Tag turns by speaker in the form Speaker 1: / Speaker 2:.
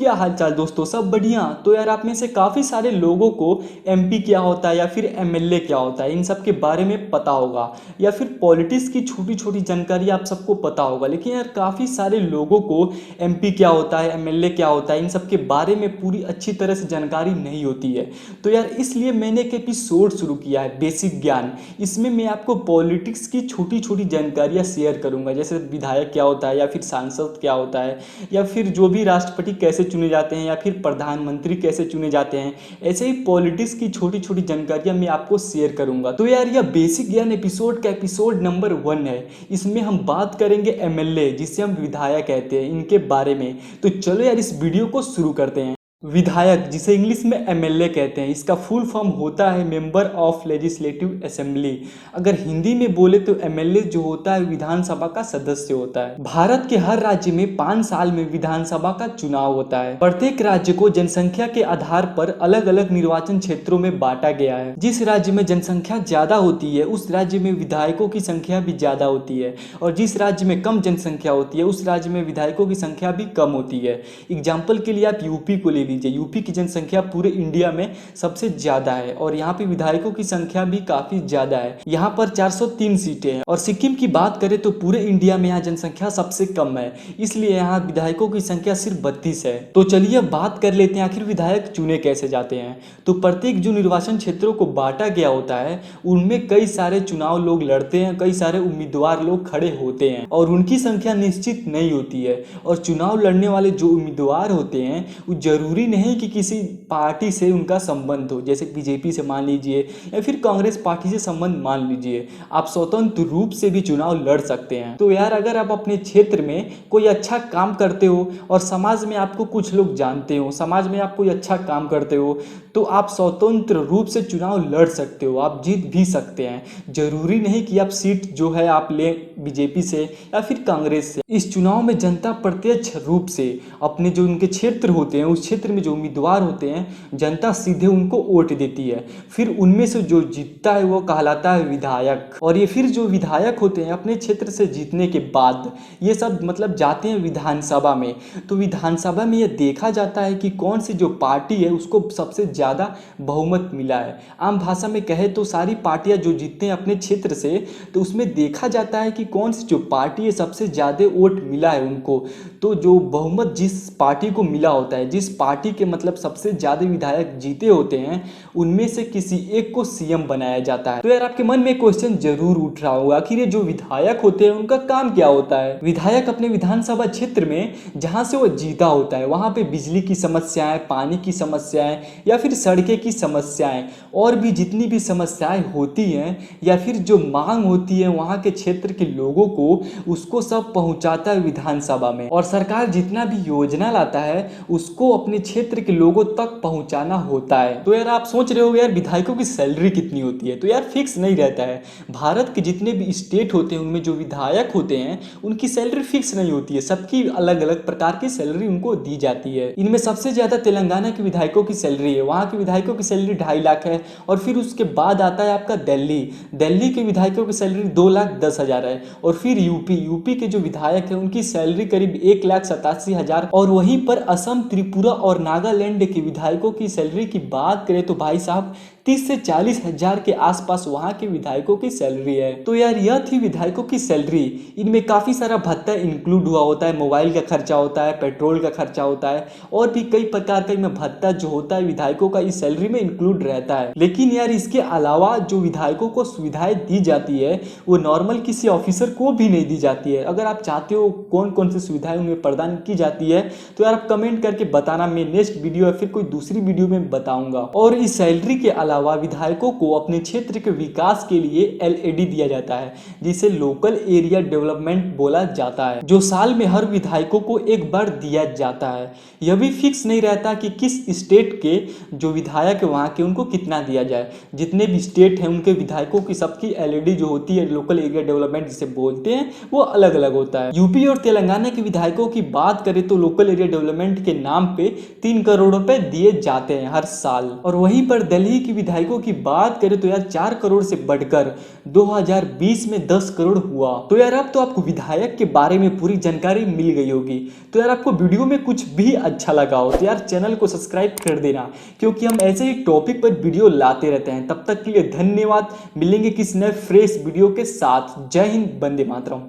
Speaker 1: क्या हालचाल दोस्तों, सब बढ़िया। तो यार आप में से काफ़ी सारे लोगों को एमपी क्या होता है या फिर एमएलए क्या होता है इन सब के बारे में पता होगा, या फिर पॉलिटिक्स की छोटी छोटी जानकारी आप सबको पता होगा। लेकिन यार काफ़ी सारे लोगों को एमपी क्या होता है, एमएलए क्या होता है, इन सब के बारे में पूरी अच्छी तरह से जानकारी नहीं होती है। तो यार इसलिए मैंने एक एपिसोड शुरू किया है, बेसिक ज्ञान। इसमें मैं आपको पॉलिटिक्स की छोटी छोटी जानकारियाँ शेयर करूँगा, जैसे विधायक क्या होता है या फिर सांसद क्या होता है, या फिर जो भी राष्ट्रपति कैसे चुने जाते हैं, या फिर प्रधानमंत्री कैसे चुने जाते हैं। ऐसे ही पॉलिटिक्स की छोटी छोटी जानकारियां मैं आपको शेयर करूंगा। तो यार यह बेसिक ज्ञान एपिसोड का एपिसोड नंबर 1 है। इसमें हम बात करेंगे एमएलए, जिसे हम विधायक कहते हैं, इनके बारे में। तो चलो यार इस वीडियो को शुरू करते हैं। विधायक, जिसे इंग्लिश में एमएलए कहते हैं, इसका फुल फॉर्म होता है मेंबर ऑफ लेजिस्लेटिव असेंबली। अगर हिंदी में बोले तो एमएलए जो होता है विधानसभा का सदस्य होता है। भारत के हर राज्य में 5 साल में विधानसभा का चुनाव होता है। प्रत्येक राज्य को जनसंख्या के आधार पर अलग अलग निर्वाचन क्षेत्रों में बांटा गया है। जिस राज्य में जनसंख्या ज्यादा होती है उस राज्य में विधायकों की संख्या भी ज्यादा होती है, और जिस राज्य में कम जनसंख्या होती है उस राज्य में विधायकों की संख्या भी कम होती है। एग्जाम्पल के लिए आप यूपी को ले लीजिए। यूपी की जनसंख्या पूरे इंडिया में सबसे ज्यादा है, और यहाँ पे विधायकों की संख्या भी काफी ज्यादा है। यहाँ पर 403 सीटें हैं। और सिक्किम की बात करें तो पूरे इंडिया में यहाँ जनसंख्या सबसे कम है, इसलिए यहाँ विधायकों की संख्या सिर्फ 32 है। तो चलिए अब बात कर लेते हैं आखिर विधायक चुने कैसे जाते हैं। तो प्रत्येक जो निर्वाचन क्षेत्रों को बांटा गया होता है उनमें कई सारे चुनाव लोग लड़ते हैं, कई सारे उम्मीदवार लोग खड़े होते हैं, और उनकी संख्या निश्चित नहीं होती है। और चुनाव लड़ने वाले जो उम्मीदवार होते हैं वो जरूरी नहीं कि किसी पार्टी से उनका संबंध हो, जैसे बीजेपी से मान लीजिए या फिर कांग्रेस पार्टी से संबंध मान लीजिए। आप स्वतंत्र रूप से भी चुनाव लड़ सकते हैं। तो यार अगर आप अपने क्षेत्र में कोई अच्छा काम करते हो और समाज में आपको कुछ लोग जानते हो, समाज में आप कोई अच्छा काम करते हो, तो आप स्वतंत्र रूप से चुनाव लड़ सकते हो, आप जीत भी सकते हैं। जरूरी नहीं कि आप सीट जो है आप ले बीजेपी से या फिर कांग्रेस से। इस चुनाव में जनता प्रत्यक्ष रूप से अपने जो उनके क्षेत्र होते हैं उस क्षेत्र में जो उम्मीदवार होते हैं जनता सीधे उनको वोट देती है। फिर उनमें से जो जीतता है वो कहलाता है विधायक। और ये फिर जो विधायक होते हैं अपने क्षेत्र से जीतने के बाद ये सब मतलब जाते हैं विधानसभा में। तो विधानसभा में ये देखा जाता है कि कौन सी जो पार्टी है उसको सबसे ज़्यादा बहुमत मिला है। आम भाषा में कहे तो सारी पार्टियां जो जीतते हैं अपने क्षेत्र से, तो उसमें देखा जाता है कि कौन सी जो पार्टी है सबसे ज़्यादा वोट मिला है उनको। तो जो बहुमत जिस पार्टी को मिला होता है, जिस पार्टी के मतलब सबसे ज़्यादा विधायक जीते होते हैं, उनमें से किसी एक को सीएम बनाया जाता है। तो यार आपके मन में क्वेश्चन जरूर उठ रहा होगा, आखिर ये जो विधायक होते हैं उनका काम क्या होता है। विधायक अपने विधानसभा क्षेत्र में जहां से वो जीता होता है वहां पे बिजली की समस्याएं, पानी की समस्याएं, या फिर सड़कें की समस्याएं, और भी जितनी भी समस्याएं होती हैं या फिर जो मांग होती है वहां के क्षेत्र के लोगों को, उसको सब पहुंचाता है विधानसभा में। और सरकार जितना भी योजना लाता है उसको अपने क्षेत्र के लोगों तक पहुंचाना होता है। तो यार आप सोच रहे हो यार विधायकों की सैलरी कितनी होती है। तो यार फिक्स नहीं रहता है। भारत के जितने भी स्टेट होते हैं उनमें जो विधायक होते हैं उनकी सैलरी फिक्स नहीं होती है, सबकी अलग अलग प्रकार की सैलरी उनको दी जाती है। इनमें सबसे ज्यादा तेलंगाना के विधायकों की सैलरी है, वहाँ के विधायकों की सैलरी 2.5 लाख है। और फिर उसके बाद आता है आपका दिल्ली के विधायकों की सैलरी 2,10,000 है। और फिर यूपी के जो विधायक है उनकी सैलरी करीब 1,87,000। और वहीं पर असम, त्रिपुरा और नागालैंड के विधायकों की सैलरी की बात करें तो भाई साहब 30 से 40 हजार के आसपास वहाँ के विधायकों की सैलरी है। तो यार यह थी विधायकों की सैलरी। इनमें काफ़ी सारा भत्ता इंक्लूड हुआ होता है, मोबाइल का खर्चा होता है, पेट्रोल का खर्चा होता है, और भी कई प्रकार का इनमें भत्ता जो होता है विधायकों का इस सैलरी में इंक्लूड रहता है। लेकिन यार इसके अलावा जो विधायकों को सुविधाएं दी जाती है वो नॉर्मल किसी ऑफिसर को भी नहीं दी जाती है। अगर आप चाहते हो कौन कौन सी सुविधाएं उन्हें प्रदान की जाती है तो यार आप कमेंट करके बताना, मैं नेक्स्ट वीडियो या फिर कोई दूसरी वीडियो में बताऊंगा। और इस सैलरी के अलावा विधायकों को अपने क्षेत्र के विकास के लिए एलएडी दिया जाता है, जिसे लोकल एरिया डेवलपमेंट बोला जाता है, जो साल में हर विधायकों को एक बार दिया जाता है। यह भी फिक्स नहीं रहता कि किस स्टेट के जो विधायक है वहाँ के उनको कितना दिया जाए। जितने भी स्टेट हैं उनके विधायकों की सबकी एलईडी जो होती है, लोकल एरिया डेवलपमेंट जिसे बोलते हैं, वो अलग अलग होता है। यूपी और तेलंगाना के विधायकों की बात करें तो लोकल एरिया डेवलपमेंट के नाम पे 3 करोड़ रुपए दिए जाते हैं हर साल। और वहीं पर दिल्ली के विधायकों की बात करें तो यार 4 करोड़ से बढ़कर 2020 में 10 करोड़ हुआ। तो यार अब तो आपको विधायक के बारे में पूरी जानकारी मिल गई होगी। तो यार आपको वीडियो में कुछ भी अच्छा लगा हो तो यार चैनल को सब्सक्राइब कर देना, क्योंकि हम ऐसे ही टॉपिक पर वीडियो लाते रहते हैं। तब तक के लिए धन्यवाद, मिलेंगे किसी नए फ्रेश वीडियो के साथ। जय हिंद, वंदे मातरम।